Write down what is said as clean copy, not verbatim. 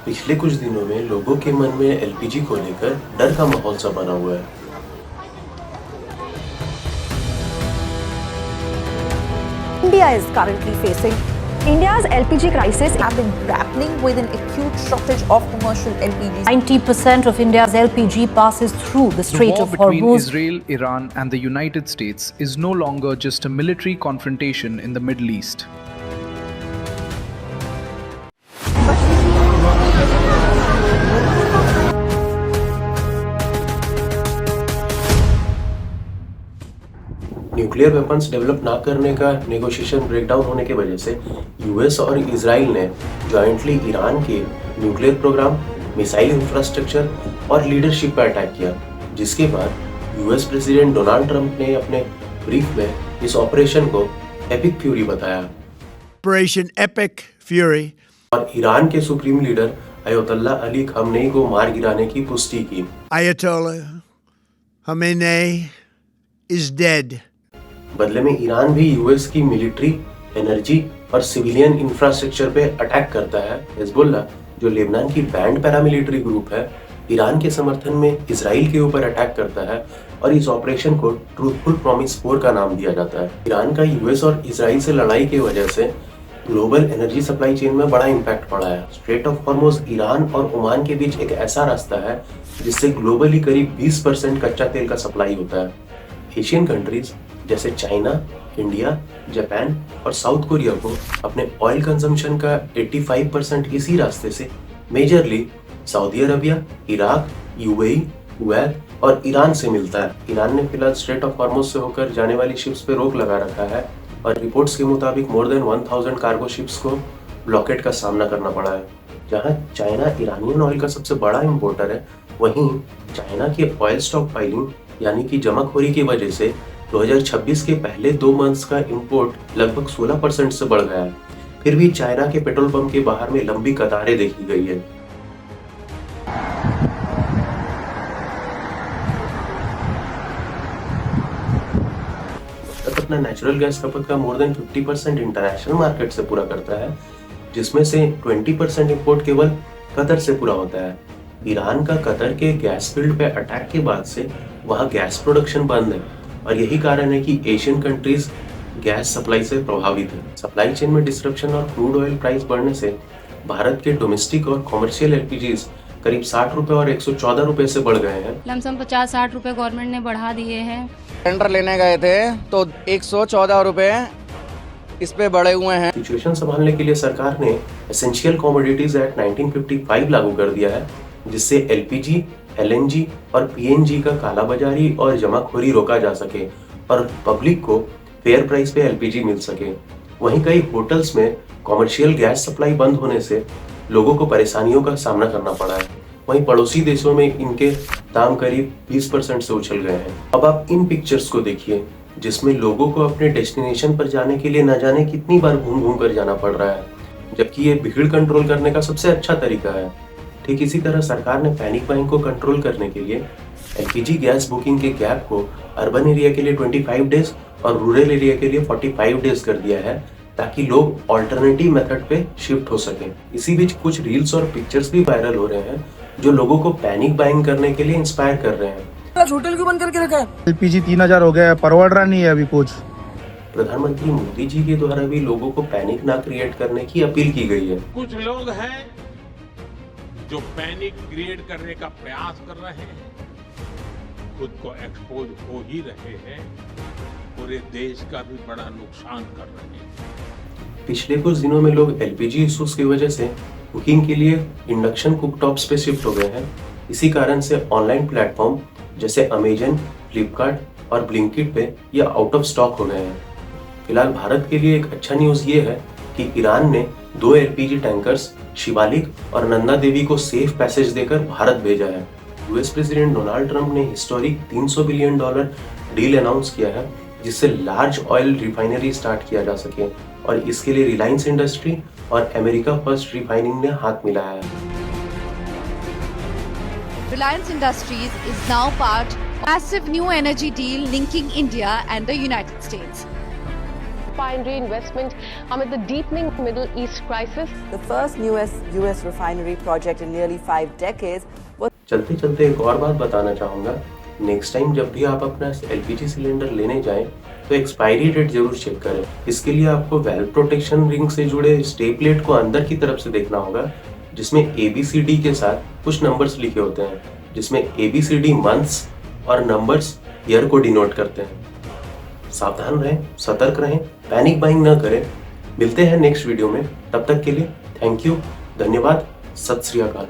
पिछले कुछ दिनों में लोगों के मन में एलपीजी को लेकर डर का माहौल सा बना हुआ है। India is currently facing. India's LPG crisis have been grappling with an acute shortage of commercial LPG. 90% of India's LPG passes through the Strait of The war between Hormuz. Israel, Iran and the United States is no longer just a military confrontation in the Middle East. Nuclear weapons develop ना करने का negotiation breakdown होने की वजह से US और Israel ने jointly Iran के न्यूक्लियर प्रोग्राम, मिसाइल इंफ्रास्ट्रक्चर और लीडरशिप पर अटैक किया, जिसके बाद यूएस प्रेसिडेंट डोनाल्ड ट्रंप ने अपने ब्रीफ में इस ऑपरेशन को एपिक फ्यूरी बताया। Operation Epic Fury. और ईरान के सुप्रीम लीडर अयतुल्ला अली खamenei को मार गिराने की पुष्टि की। Ayatollah Khamenei is dead. बदले में ईरान भी यूएस की मिलिट्री, एनर्जी और सिविलियन इंफ्रास्ट्रक्चर पे अटैक करता है। हिजबुल्लाह, जो लेबनान की बैंड पैरामिलिट्री ग्रुप है, ईरान के समर्थन में इजराइल के ऊपर अटैक करता है और इस ऑपरेशन को ट्रूथफुल प्रॉमिस 4 का नाम दिया जाता है। ईरान का यूएस और इजराइल से लड़ाई की वजह से ग्लोबल एनर्जी सप्लाई चेन में बड़ा इम्पैक्ट पड़ा है। स्ट्रेट ऑफ हॉर्मुज ईरान और ओमान के बीच एक ऐसा रास्ता है जिससे ग्लोबली करीब 20% कच्चा तेल का सप्लाई होता है। एशियन कंट्रीज जैसे चाइना, इंडिया, जापान और साउथ कोरिया को अपने ऑयल कंजम्पशन का 85% इसी रास्ते से majorly Saudi Arabia, Iraq, UAE, Kuwait और ईरान से मिलता है। ईरान ने फिलहाल स्ट्रेट ऑफ हॉर्मुज से होकर जाने वाली शिप्स पे रोक लगा रखा है और रिपोर्ट्स के मुताबिक मोर देन 1000 कार्गो शिप्स को ब्लॉकेट का सामना करना पड़ा है। जहां चाइना ईरानियन ऑयल का सबसे बड़ा इंपोर्टर है, वहीं चाइना के ऑयल स्टॉक पाइलिंग यानी कि जमाखोरी की वजह से 2026 के पहले 2 मंथ्स का इंपोर्ट लगभग 16% से बढ़ गया है। फिर भी चाइना के पेट्रोल पंप के बाहर में लंबी कतारें देखी गई है। भारत अपना नेचुरल गैस खपत का मोर देन 50% इंटरनेशनल मार्केट से पूरा करता है, जिसमें से 20% इंपोर्ट केवल कतर से पूरा होता है। ईरान का कतर के गैस फील्ड पे अटैक के बाद से वहां गैस प्रोडक्शन बंद है और यही कारण है कि एशियन कंट्रीज गैस सप्लाई से प्रभावित है। सप्लाई चेन में डिस्ट्रप्शन और क्रूड ऑयल प्राइस बढ़ने से भारत के डोमेस्टिक और कॉमर्शियल एलपीजीज करीब 60 रुपए और 114 रुपए से बढ़ गए हैं। लमसम 50-60 रुपए गवर्नमेंट ने बढ़ा दिए हैं। सिलेंडर लेने गए थे तो 114 रुपए इस पे बढ़े हुए हैं। सिचुएशन संभालने के लिए सरकार ने एसेंशियल कमोडिटीज एक्ट 1955 लागू कर दिया है, जिससे एलपीजी, एलएनजी और पीएनजी का कालाबाजारी और जमाखोरी रोका जा सके और पब्लिक को फेयर प्राइस पे एलपीजी मिल सके। वहीं कई होटल्स में कॉमर्शियल गैस सप्लाई बंद होने से लोगों को परेशानियों का सामना करना पड़ा है। वहीं पड़ोसी देशों में इनके दाम करीब 20% से उछल गए हैं। अब आप इन पिक्चर्स को देखिए, जिसमें लोगों को अपने डेस्टिनेशन पर जाने के लिए न जाने कितनी बार घूम घूम कर जाना पड़ रहा है, जबकि ये भीड़ कंट्रोल करने का सबसे अच्छा तरीका है। ठीक इसी तरह सरकार ने पैनिक बाइंग को कंट्रोल करने के लिए एलपीजी गैस बुकिंग के गैप को अर्बन एरिया के लिए 25 डेज और रूरल एरिया के लिए 45 डेज कर दिया है, ताकि लोग ऑल्टरनेटिव मेथड पे शिफ्ट हो सकें। इसी बीच कुछ रील्स और पिक्चर्स भी वायरल हो रहे हैं जो लोगों को पैनिक बाइंग करने के लिए इंस्पायर कर रहे हैं। होटल क्यों बंद करके रखा है? एलपीजी 3000 हो गया है, परवड़ रहा नहीं है अभी कुछ। प्रधानमंत्री मोदी जी के द्वारा भी लोगों को पैनिक ना क्रिएट करने की अपील की गई है। कुछ लोग हैं जो पैनिक क्रिएट करने का प्रयास कर रहे हैं, खुद को एक्सपोज हो ही रहे हैं, पूरे देश का भी बड़ा नुकसान कर रहे हैं। पिछले कुछ दिनों में लोग एलपीजी इश्यूज की वजह से कुकिंग के लिए इंडक्शन कुकटॉप्स पे शिफ्ट हो गए हैं। इसी कारण से ऑनलाइन प्लेटफॉर्म जैसे अमेजन, फ्लिपकार्ट और ब्लिंकिट पे ये आउट ऑफ स्टॉक हो गए हैं। फिलहाल भारत के लिए एक अच्छा न्यूज ये है कि ईरान ने 2 एलपीजी टैंकर्स शिवालिक और नंदा देवी को सेफ पैसेज देकर भारत भेजा है। यूएस प्रेसिडेंट डोनाल्ड ट्रंप ने हिस्टोरिक $300 बिलियन डील अनाउंस किया है, जिससे लार्ज ऑयल रिफाइनरी स्टार्ट किया जा सके और इसके लिए रिलायंस इंडस्ट्री और अमेरिका फर्स्ट रिफाइनिंग ने हाथ मिलाया है। Reliance Industries is now part of a massive new energy deal linking India and the United States. refinery investment amid the deepening Middle East crisis. The first US refinery project in nearly 5 decades was चलते चलते एक और बात बताना चाहूँगा, next time जब भी आप अपना LPG सिलेंडर लेने जाएं तो एक्सपायरी डेट जरूर चेक करें। इसके लिए आपको वेल्व प्रोटेक्शन रिंग से जुड़े स्टे प्लेट को अंदर की तरफ से देखना होगा, जिसमें ABCD के साथ कुछ नंबर्स लिखे होते हैं, जिसमें ABCD मंथ्स और नंबर्स ईयर को डिनोट करते हैं। सावधान रहें, सतर्क रहें, पैनिक बाइंग ना करें। मिलते हैं नेक्स्ट वीडियो में, तब तक के लिए थैंक यू, धन्यवाद, सत श्री अकाल।